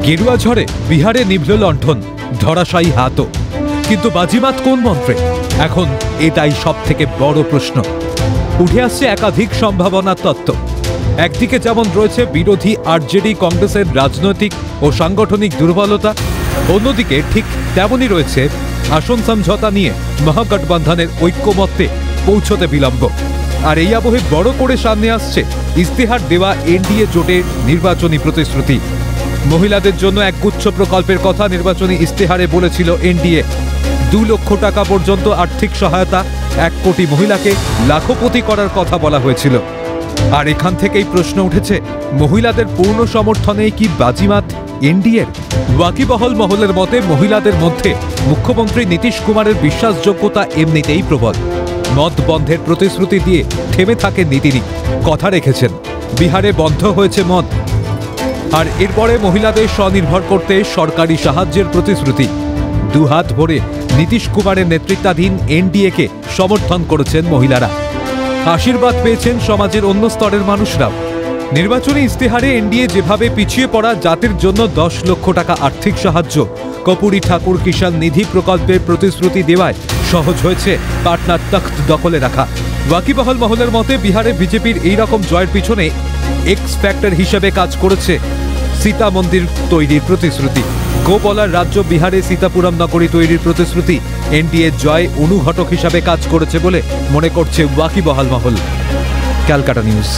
গেরুয়া ঝড়ে বিহারে নিভল লণ্ঠন, ধরাশায়ী হাতও। কিন্তু বাজিমাত কোন মন্ত্রে? এখন এটাই সব থেকে বড় প্রশ্ন। উঠে আসছে একাধিক সম্ভাবনার তত্ত্ব। একদিকে যেমন রয়েছে বিরোধী আরজেডি কংগ্রেসের রাজনৈতিক ও সাংগঠনিক দুর্বলতা, অন্যদিকে ঠিক তেমনই রয়েছে আসন সমঝোতা নিয়ে মহাগঠবন্ধনের ঐক্যমত্যে পৌঁছতে বিলম্ব। আর এই আবহে বড় করে সামনে আসছে ইস্তেহার দেওয়া এনডিএ জোটের নির্বাচনী প্রতিশ্রুতি। মহিলাদের জন্য একগুচ্ছ প্রকল্পের কথা নির্বাচনী ইস্তেহারে বলেছিল এনডিএ। 2 লক্ষ টাকা পর্যন্ত আর্থিক সহায়তা, 1 কোটি মহিলাকে লাখপতি করার কথা বলা হয়েছিল। আর এখান থেকেই প্রশ্ন উঠেছে, মহিলাদের পূর্ণ সমর্থনেই কি বাজিমাত এনডিএর? ওয়াকিবহল মহলের মতে মহিলাদের মধ্যে মুখ্যমন্ত্রী নীতিশ কুমারের বিশ্বাসযোগ্যতা এমনিতেই প্রবল। মদ বন্ধের প্রতিশ্রুতি দিয়ে থেমে থাকেননি তিনি, কথা রেখেছেন। বিহারে বন্ধ হয়েছে মদ। আর এরপরে মহিলাদের স্বনির্ভর করতে সরকারি সাহায্যের প্রতিশ্রুতি। 2 হাত ভরে নীতিশ কুমারের নেতৃত্বাধীন এনডিএকে সমর্থন করেছেন মহিলারা। আশীর্বাদ পেয়েছেন সমাজের অন্য স্তরের মানুষরাও। নির্বাচনী ইস্তেহারে এনডিএ যেভাবে পিছিয়ে পড়া জাতির জন্য 10 লক্ষ টাকা আর্থিক সাহায্য, কপুরী ঠাকুর কিষাণ নিধি প্রকল্পের প্রতিশ্রুতি দেওয়ায় সহজ হয়েছে পাটনার তখ্ত দখলে রাখা। ওয়াকিবহল মহলের মতে বিহারে বিজেপির এই রকম জয়ের পিছনে এক্স ফ্যাক্টর হিসেবে কাজ করেছে সীতা মন্দির তৈরির প্রতিশ্রুতি। গোবলার রাজ্য বিহারে সীতাপুরম নগরী তৈরির প্রতিশ্রুতি এনডিএ জয় অনুঘটক হিসাবে কাজ করেছে বলে মনে করছে ওয়াকিবহল মহল। ক্যালকাটা নিউজ।